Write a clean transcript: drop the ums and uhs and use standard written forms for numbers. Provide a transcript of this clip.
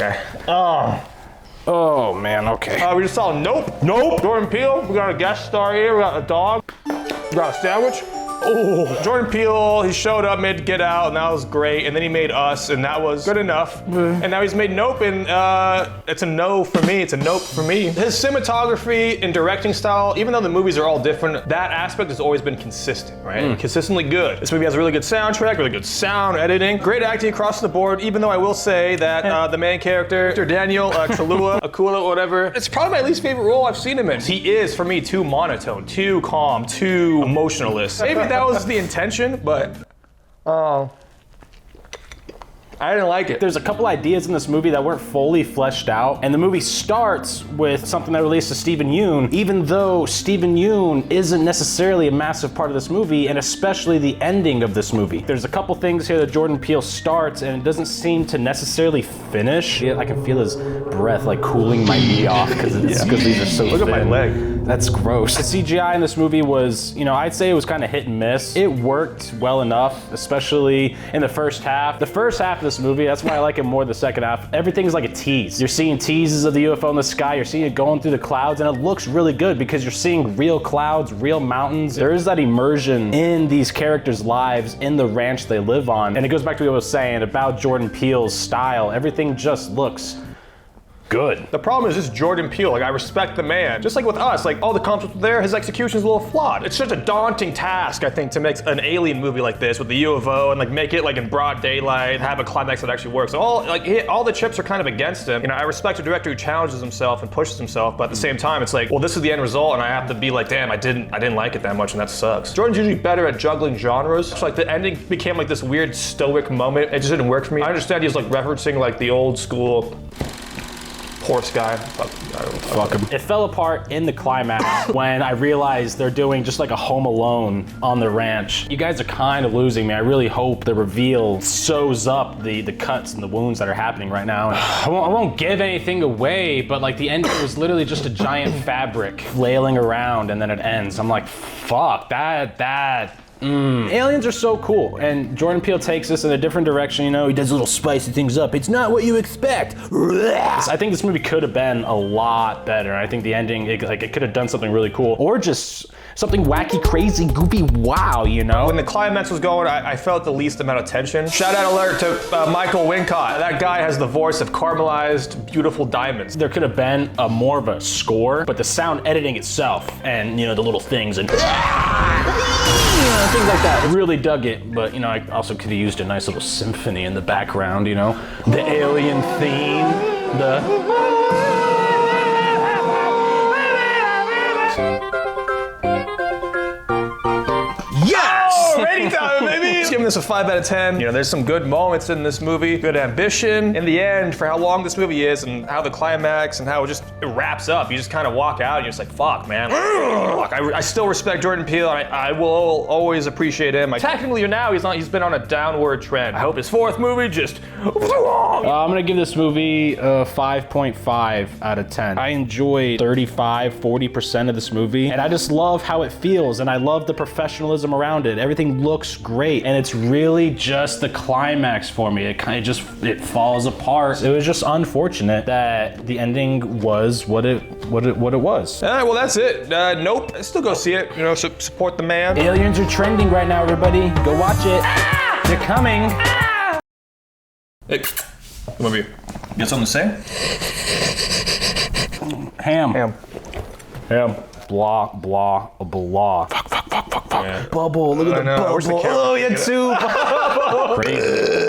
Okay. Oh man, okay. We just saw Nope. Jordan Peele. We got a guest star here. We got a dog. We got a sandwich. Oh, Jordan Peele, he showed up, made Get Out, and that was great. And then he made Us, and that was good enough. And now he's made Nope, and it's a no for me. It's a nope for me. His cinematography and directing style, even though the movies are all different, that aspect has always been consistent, right? Consistently good. This movie has a really good soundtrack, really good sound, editing, great acting across the board, even though I will say that the main character, Daniel Kaluuya, Akula, whatever, it's probably my least favorite role I've seen him in. He is, for me, too monotone, too calm, too emotionalist. Maybe that was the intention, but I didn't like it. There's a couple ideas in this movie that weren't fully fleshed out, and the movie starts with something that relates to Steven Yeun, even though Steven Yeun isn't necessarily a massive part of this movie, and especially the ending of this movie. There's a couple things here that Jordan Peele starts, and it doesn't seem to necessarily finish. I can feel his breath like cooling my knee off because these are so thin. Look at my leg. That's gross. The CGI in this movie was, I'd say it was kind of hit and miss. It worked well enough, especially in the first half. The first half of this movie, that's why I like it more than the second half. Everything's like a tease. You're seeing teases of the UFO in the sky, you're seeing it going through the clouds, and it looks really good because you're seeing real clouds, real mountains. There is that immersion in these characters' lives, in the ranch they live on. And it goes back to what I was saying about Jordan Peele's style. Everything just looks good. The problem is just Jordan Peele. Like, I respect the man. Just like with Us, like all the concepts there, his execution is a little flawed. It's just a daunting task, I think, to make an alien movie like this with the UFO and like make it like in broad daylight, have a climax that actually works. All the chips are kind of against him. I respect a director who challenges himself and pushes himself, but at the same time, it's like, well, this is the end result, and I have to be like, damn, I didn't like it that much, and that sucks. Jordan's usually better at juggling genres. So like the ending became like this weird stoic moment. It just didn't work for me. I understand he's like referencing like the old school horse guy. Fuck him. It fell apart in the climax when I realized they're doing just like a Home Alone on the ranch. You guys are kind of losing me. I really hope the reveal sews up the cuts and the wounds that are happening right now. I won't give anything away, but like the ending was literally just a giant fabric flailing around and then it ends. I'm like, fuck, that. Aliens are so cool, and Jordan Peele takes us in a different direction. He does little spicy things up. It's not what you expect. I think this movie could have been a lot better. I think the ending, it could have done something really cool, or just something wacky, crazy, goofy, wow, When the climax was going, I felt the least amount of tension. Shout out alert to Michael Wincott. That guy has the voice of caramelized, beautiful diamonds. There could have been more of a score, but the sound editing itself, and the little things and things like that. I really dug it, but I also could have used a nice little symphony in the background, the alien theme, Yes! Rating time, baby! Just giving this a 5 out of 10. There's some good moments in this movie, good ambition. In the end, for how long this movie is and how the climax and how it wraps up, you just kind of walk out and you're just like, fuck, man. Fuck, I still respect Jordan Peele. I will always appreciate him. Technically now, he's been on a downward trend. I hope his fourth movie just... I'm gonna give this movie a 5.5 out of 10. I enjoyed 40% of this movie, and I just love how it feels, and I love the professionalism around it. Everything looks great, and it's really just the climax for me. It falls apart. It was just unfortunate that the ending was what it was. All right, well that's it. Nope. Still go see it. Support the man. Aliens are trending right now, everybody. Go watch it. They're coming. Hey, come over here. You got something to say? Ham. Blah, blah, blah. Fuck. Yeah. Bubble, look at the bubble. Where's the camera? Oh, yeah, too. Crazy.